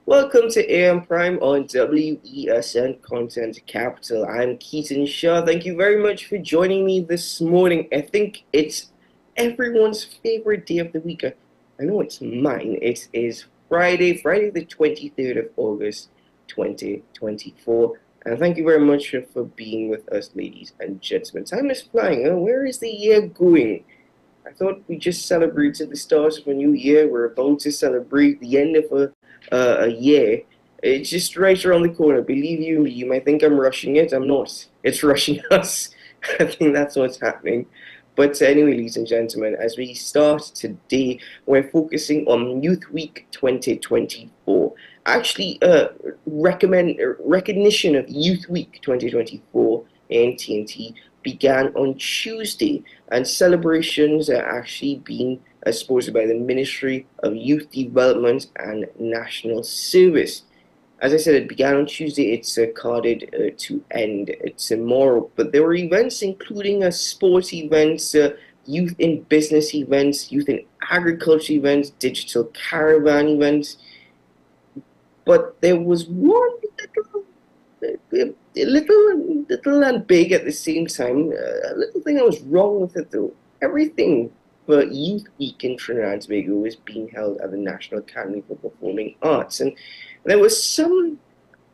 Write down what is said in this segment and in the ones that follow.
Welcome to AM Prime on WESN Content Capital. I'm Ketan Shah. Thank you very much for joining me this morning. I think it's everyone's favorite day of the week. I know it's mine. It is Friday the 23rd of August, 2024. And thank you very much for being with us, ladies and gentlemen. Time is flying. Where is the year going? I thought we just celebrated the start of a new year. We're about to celebrate the end of a year. It's just right around the corner. Believe you me, you might think I'm rushing it. I'm not. It's rushing us. I think that's what's happening. But anyway, ladies and gentlemen, as we start today, we're focusing on Youth Week 2024. Actually, recognition of Youth Week 2024 in TNT began on Tuesday, and celebrations are actually being sponsored by the Ministry of Youth Development and National Service. As I said, it began on Tuesday. It's carded to end tomorrow. But there were events including sports events, youth in business events, youth in agriculture events, digital caravan events. But there was one little and big at the same time. A little thing that was wrong with it though. Everything for Youth Week in Trinidad and Tobago was being held at the National Academy for Performing Arts, and there was some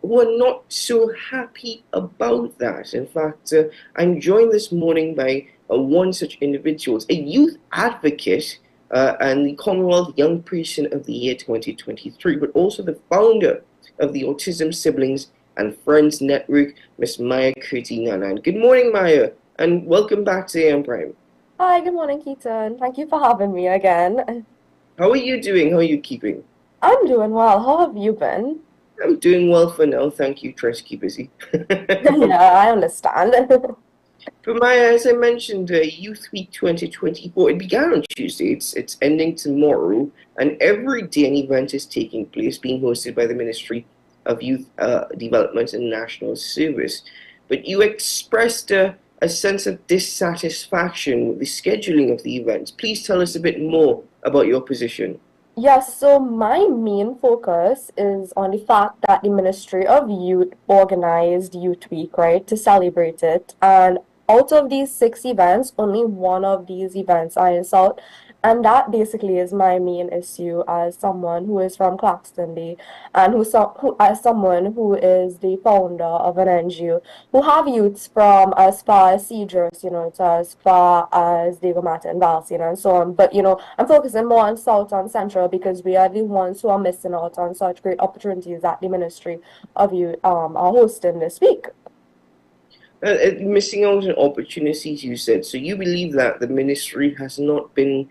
who were not so happy about that. In fact, I'm joined this morning by one such individual, a youth advocate and the Commonwealth Young Person of the Year 2023, but also the founder of the Autism Siblings and Friends Network, Miss Maya Nanan. Good morning, Maya, and welcome back to AM Prime. Hi, good morning, Ketan. Thank you for having me again. How are you doing? How are you keeping? I'm doing well. How have you been? I'm doing well for now, thank you. Try to keep busy. Yeah, I understand. For Maya, as I mentioned, Youth Week 2024, it began on Tuesday. It's ending tomorrow, and every day an event is taking place, being hosted by the Ministry of Youth Development and National Service. But you expressed a sense of dissatisfaction with the scheduling of the events. Please tell us a bit more about your position. Yes, so my main focus is on the fact that the Ministry of Youth organized Youth Week, right, to celebrate it. And out of these six events, only one of these events are in South. And that basically is my main issue as someone who is from Claxton Bay and who as someone who is the founder of an NGO who have youths from as far as Cedars, to as far as Dagomat and Balsina and so on. But, I'm focusing more on South and Central because we are the ones who are missing out on such great opportunities that the Ministry of Youth are hosting this week. Missing out on opportunities, you said. So you believe that the ministry has not been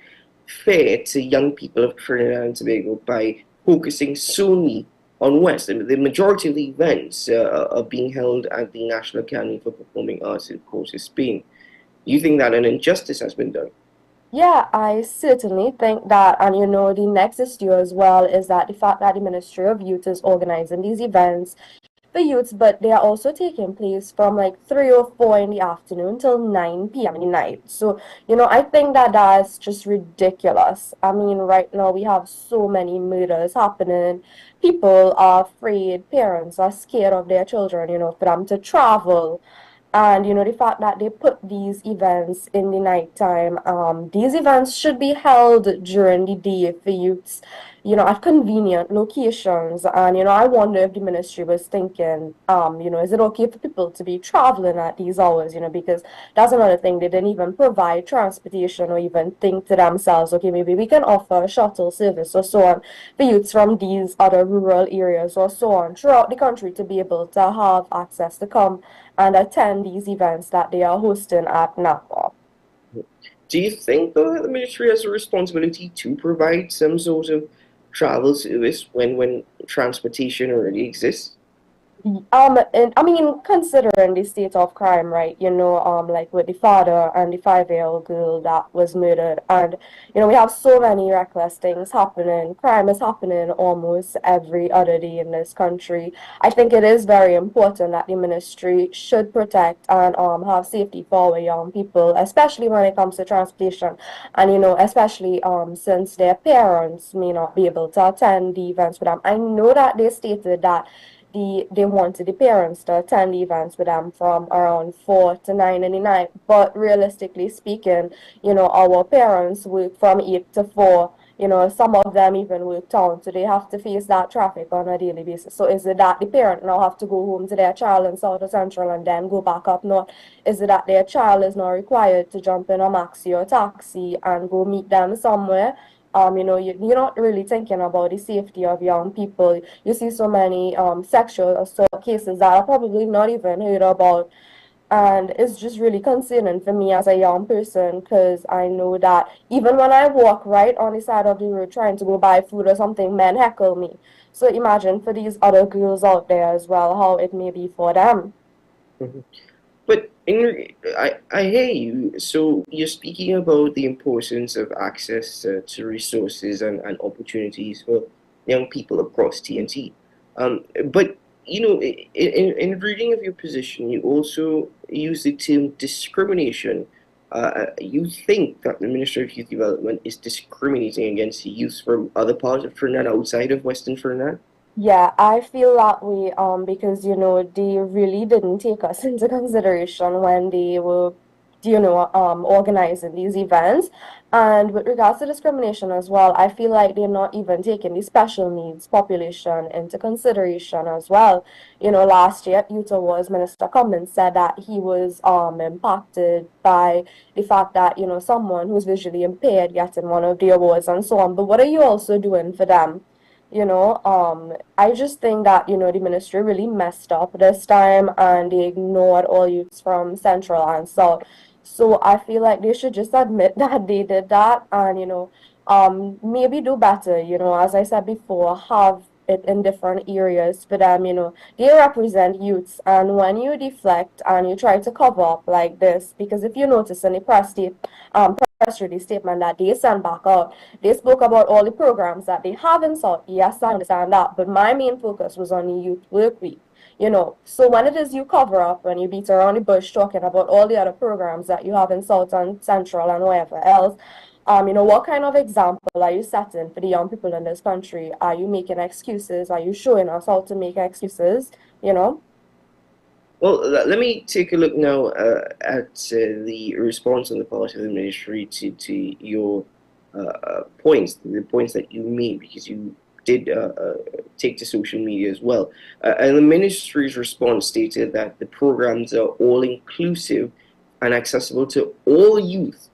fair to young people of Trinidad and Tobago by focusing solely on West. I mean, the majority of the events are being held at the National Academy for Performing Arts in Port of Spain. You think that an injustice has been done? Yeah, I certainly think that, and the next issue as well is that the fact that the Ministry of Youth is organizing these events for youths, but they are also taking place from like 3 or 4 in the afternoon till 9 p.m. in the night. So, I think that that's just ridiculous. I mean, right now we have so many murders happening. People are afraid, parents are scared of their children, for them to travel. And the fact that they put these events in the nighttime, these events should be held during the day for youths, at convenient locations. And I wonder if the ministry was thinking, is it okay for people to be traveling at these hours? Because that's another thing. They didn't even provide transportation or even think to themselves, okay, maybe we can offer a shuttle service or so on for youths from these other rural areas or so on throughout the country to be able to have access to come and attend these events that they are hosting at Napa. Do you think, though, that the ministry has a responsibility to provide some sort of travel service when transportation already exists? And I mean, considering the state of crime, right? Like with the father and the 5-year-old girl that was murdered, and we have so many reckless things happening. Crime is happening almost every other day in this country. I think it is very important that the ministry should protect and have safety for our young people, especially when it comes to transportation, and especially since their parents may not be able to attend the events with them. I know that they stated that they wanted the parents to attend the events with them from around 4 to 9 in the night. But realistically speaking, our parents work from 8 to 4. Some of them even work town, so they have to face that traffic on a daily basis. So is it that the parent now have to go home to their child in South or Central and then go back up north? Is it that their child is now required to jump in a maxi or taxi and go meet them somewhere? You're not really thinking about the safety of young people. You see so many sexual assault cases that are probably not even heard about. And it's just really concerning for me as a young person because I know that even when I walk right on the side of the road trying to go buy food or something, men heckle me. So imagine for these other girls out there as well, how it may be for them. Mhm. But I hear you. So you're speaking about the importance of access to resources and opportunities for young people across TNT. But in reading of your position, you also use the term discrimination. You think that the Ministry of Youth Development is discriminating against youth from other parts of Trinidad outside of Western Trinidad? Yeah, I feel that way because they really didn't take us into consideration when they were organizing these events. And with regards to discrimination as well, I feel like they're not even taking the special needs population into consideration as well. Last year at Youth Awards, Minister Cummins said that he was impacted by the fact that someone who's visually impaired getting one of the awards and so on. But what are you also doing for them? I just think that, the ministry really messed up this time and they ignored all youths from Central and South. So I feel like they should just admit that they did that and, maybe do better, as I said before, have it in different areas for them, they represent youths. And when you deflect and you try to cover up like this, because if you notice in the press release statement that they sent back out, they spoke about all the programs that they have in South. Yes, I understand that, but my main focus was on the youth work week. So when it is you cover up and you beat around the bush talking about all the other programs that you have in South and Central and wherever else, what kind of example are you setting for the young people in this country? Are you making excuses? Are you showing us how to make excuses? You know? Well, let me take a look now at the response on the part of the ministry to your points, the points that you made, because you did take to social media as well. And the ministry's response stated that the programs are all inclusive and accessible to all youth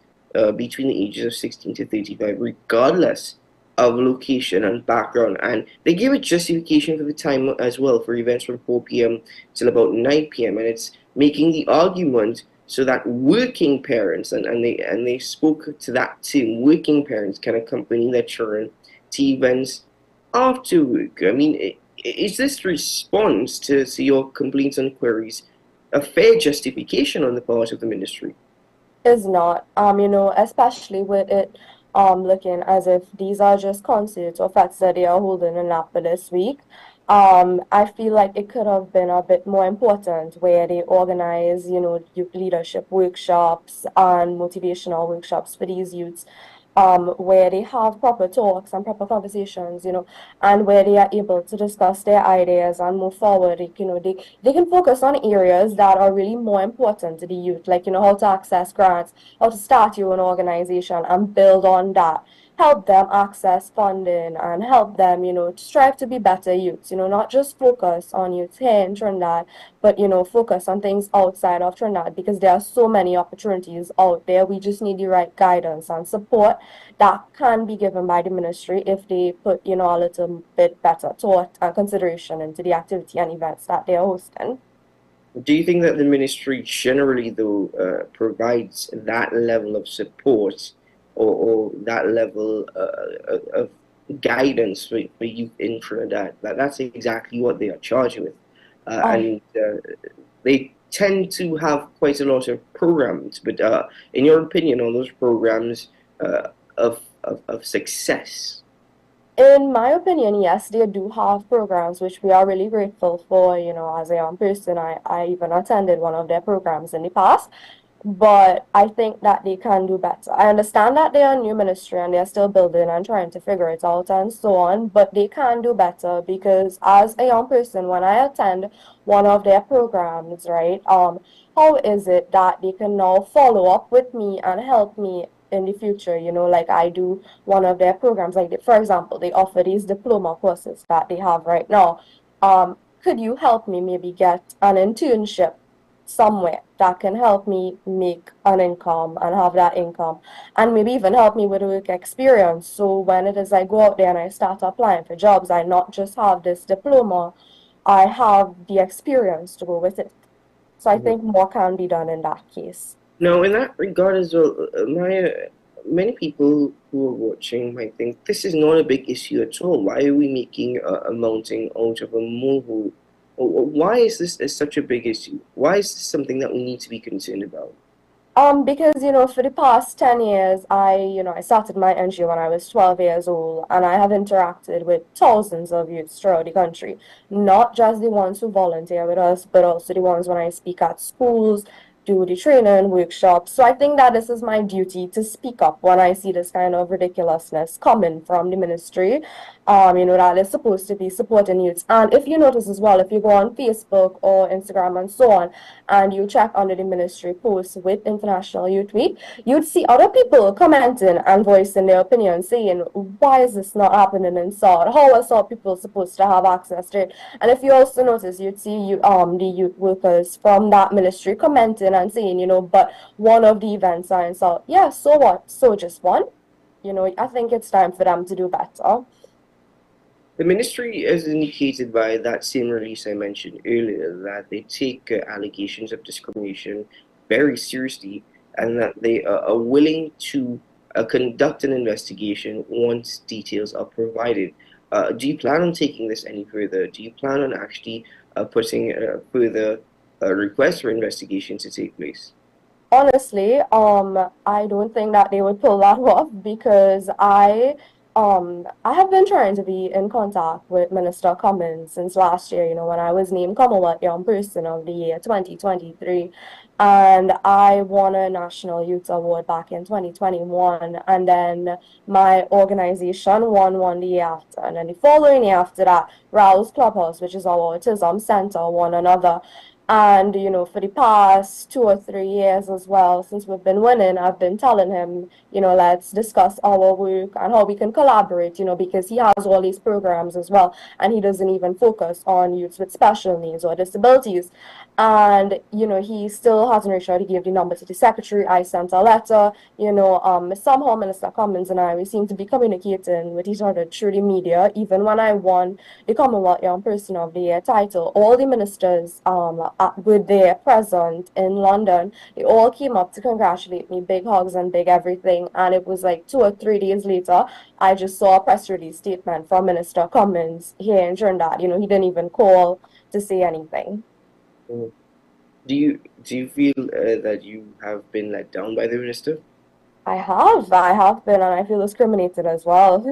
between the ages of 16 to 35, regardless of location and background. And they give a justification for the time as well for events from 4 p.m. till about 9 p.m. And it's making the argument so that working parents and they spoke to that too, working parents can accompany their children to events after work. I mean, is this response to your complaints and queries a fair justification on the part of the ministry? Is not, especially with it looking as if these are just concerts or fets that they are holding in Napa this week. I feel like it could have been a bit more important where they organize, youth leadership workshops and motivational workshops for these youths, where they have proper talks and proper conversations, and where they are able to discuss their ideas and move forward. They can focus on areas that are really more important to the youth, like, how to access grants, how to start your own organization and build on that. Help them access funding and help them, strive to be better youths, not just focus on youths here in Trinidad, but, focus on things outside of Trinidad because there are so many opportunities out there. We just need the right guidance and support that can be given by the ministry if they put, a little bit better thought and consideration into the activity and events that they're hosting. Do you think that the ministry generally, though, provides that level of support or that level of guidance for youth in Trinidad? That's exactly what they are charged with. Um, and they tend to have quite a lot of programs. But in your opinion, on those programs of success? in my opinion, yes, they do have programs which we are really grateful for. As a young person, I even attended one of their programs in the past. But I think that they can do better. I understand that they are a new ministry and they're still building and trying to figure it out and so on, but they can do better because as a young person, when I attend one of their programs, right, how is it that they can now follow up with me and help me in the future, like I do one of their programs, like for example, they offer these diploma courses that they have right now. Could you help me maybe get an internship somewhere that can help me make an income and have that income and maybe even help me with work experience. So when it is I go out there and I start applying for jobs, I not just have this diploma, I have the experience to go with it. So I think more can be done in that case. Now, in that regard as well, many people who are watching might think this is not a big issue at all. Why are we making a mountain out of a molehill? Why is this such a big issue? Why is this something that we need to be concerned about? Because, for the past 10 years, I started my NGO when I was 12 years old, and I have interacted with thousands of youths throughout the country, not just the ones who volunteer with us, but also the ones when I speak at schools, do the training, workshops. So I think that this is my duty to speak up when I see this kind of ridiculousness coming from the ministry, that is supposed to be supporting youths. And if you notice as well, if you go on Facebook or Instagram and so on, and you check under the ministry posts with International Youth Week, you'd see other people commenting and voicing their opinion, saying, why is this not happening in Saud? How are Saud people supposed to have access to it? And if you also notice, you'd see the youth workers from that ministry commenting and saying, but one of the events are in Saud. Yeah, so what? So just one? I think it's time for them to do better. The ministry has indicated by that same release I mentioned earlier that they take allegations of discrimination very seriously and that they are willing to conduct an investigation once details are provided. Do you plan on taking this any further? Do you plan on actually putting further requests for investigation to take place? Honestly, I don't think that they would pull that off because I have been trying to be in contact with Minister Cummins since last year, when I was named Commonwealth Young Person of the Year 2023. And I won a National Youth Award back in 2021. And then my organization won one the year after. And then the following year after that, Raoul's Clubhouse, which is our autism center, won another. And, for the past 2 or 3 years as well, since we've been winning, I've been telling him, let's discuss our work and how we can collaborate, because he has all these programs as well. And he doesn't even focus on youths with special needs or disabilities. And, he still hasn't reached out. He gave the number to the secretary. I sent a letter, somehow Minister Cummins and I, we seem to be communicating with each other through the media. Even when I won the Commonwealth Young Person of the Year title, all the ministers were there present in London. They all came up to congratulate me, big hugs and big everything. And it was like 2 or 3 days later, I just saw a press release statement from Minister Cummins here in Trinidad. He didn't even call to say anything. Mm. Do you feel that you have been let down by the minister? I have been, and I feel discriminated as well.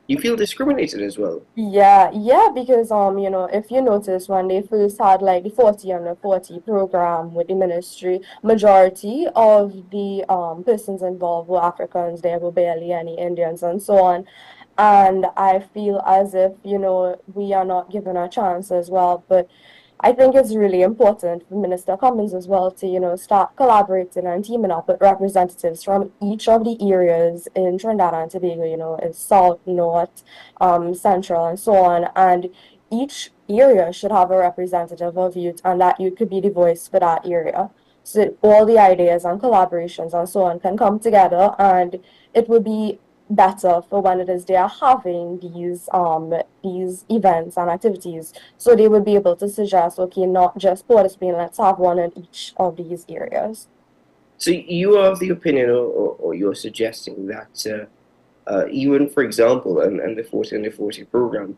You feel discriminated as well. Yeah, yeah, because if you notice when they first had like the 40 under 40 program with the ministry, majority of the persons involved were Africans, there were barely any Indians and so on. And I feel as if, we are not given a chance as well. But I think it's really important for Minister Cummins as well to, start collaborating and teaming up with representatives from each of the areas in Trinidad and Tobago, in South, North, Central, and so on. And each area should have a representative of youth, and that youth could be the voice for that area. So all the ideas and collaborations and so on can come together, and it would be better for when it is they are having these events and activities, so they would be able to suggest, okay, not just Port of Spain, let's have one in each of these areas. So you are of the opinion, or you're suggesting that even, for example, and the 40 under 40 program,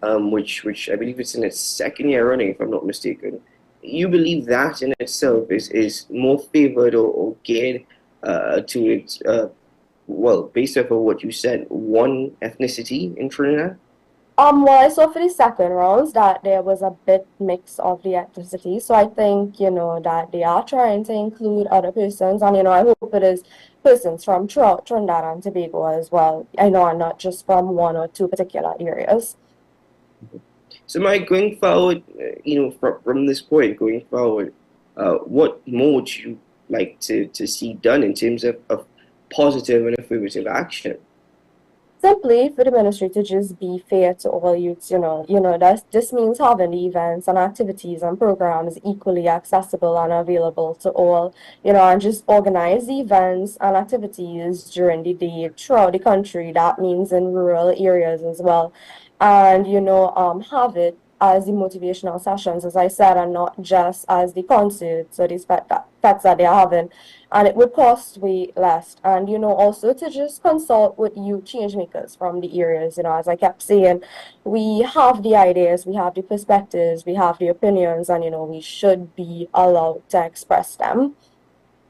which I believe it's in its second year running, if I'm not mistaken. You believe that in itself is more favored or geared to its well, based off of what you said, one ethnicity in Trinidad? Well, I saw for the second rounds that there was a bit mix of the ethnicity. So I think, that they are trying to include other persons. And, I hope it is persons from throughout Trinidad and Tobago as well. I know, and not just from one or two particular areas. So, Mike, going forward, from this point going forward, what more would you like to see done in terms of positive and affirmative action? Simply for the ministry to just be fair to all youths, this means having the events and activities and programs equally accessible and available to all, and just organize the events and activities during the day throughout the country. That means in rural areas as well. And, have it as the motivational sessions, as I said, and not just as the concerts or the spectacles that they're having, and it would cost way less. And also to just consult with youth change makers from the areas. As I kept saying, we have the ideas, we have the perspectives, we have the opinions, and we should be allowed to express them.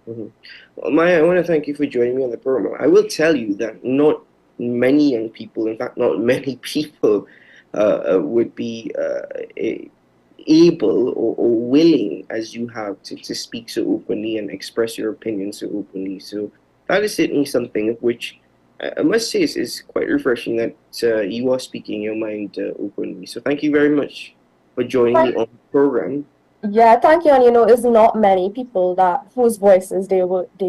Mhm. Well, Maya, I want to thank you for joining me on the program. I will tell you that not many young people, in fact, not many people, would be able or willing, as you have, to speak so openly and express your opinion so openly. So that is certainly something of which I must say is quite refreshing that you are speaking your mind openly. So thank you very much for joining me on the program. Yeah, thank you. And it's not many people that whose voices they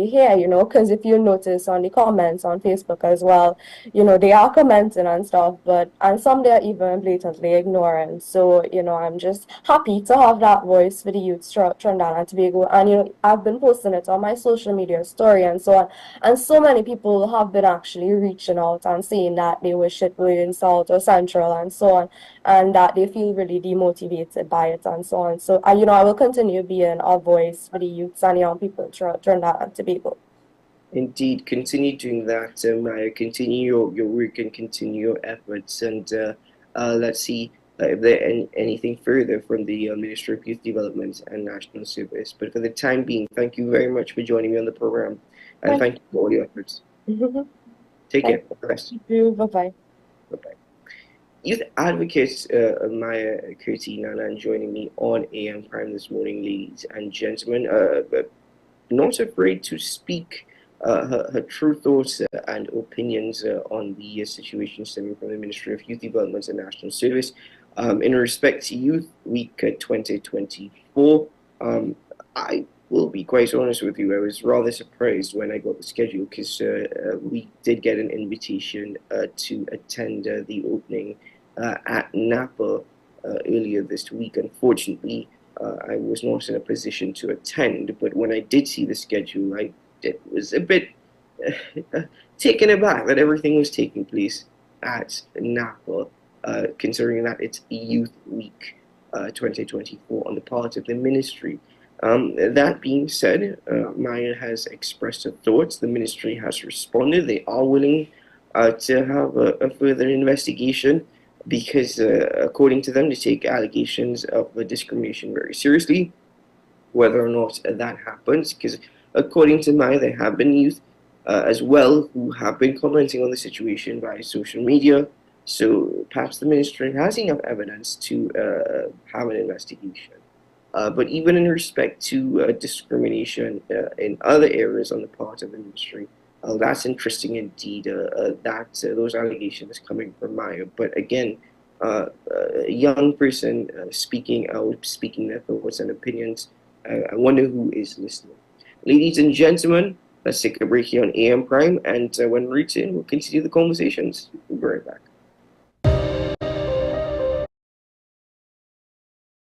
hear, because if you notice on the comments on Facebook as well, they are commenting and stuff, and some they're even blatantly ignoring. So, I'm just happy to have that voice for the youth throughout Trinidad and Tobago. And I've been posting it on my social media story and so on. And so many people have been actually reaching out and saying that they wish it were in South or Central and so on, and that they feel really demotivated by it and so on. So, I will continue being a voice for the youths and young people throughout Trinidad and Tobago. Indeed, continue doing that, Maya. Continue your work and continue your efforts. And let's see if there anything further from the Ministry of Youth Development and National Service. But for the time being, thank you very much for joining me on the program. And Thank thank you for all your efforts. you. Take Thank care. All the best. you. Bye-bye. Bye-bye. Youth advocate Maya Nanan joining me on AM Prime this morning, ladies and gentlemen. Not afraid to speak her true thoughts and opinions on the situation stemming from the Ministry of Youth Development and National Service. In respect to Youth Week 2024, I will be quite honest with you. I was rather surprised when I got the schedule because we did get an invitation to attend the opening at Napa earlier this week. Unfortunately, I was not in a position to attend, but when I did see the schedule, I was a bit taken aback that everything was taking place at Napa, considering that it's Youth Week 2024 on the part of the ministry. That being said, Maya has expressed her thoughts. The ministry has responded. They are willing to have a further investigation because, according to them, they take allegations of discrimination very seriously, whether or not that happens. Because, according to Maya, there have been youth as well who have been commenting on the situation via social media. So perhaps the ministry has enough evidence to have an investigation. But even in respect to discrimination in other areas on the part of the ministry, that's interesting indeed. That those allegations coming from Maya, but again, a young person speaking out, speaking their thoughts and opinions. I wonder who is listening. Ladies and gentlemen, let's take a break here on AM Prime, and when we return, we'll continue the conversations. We'll be right back.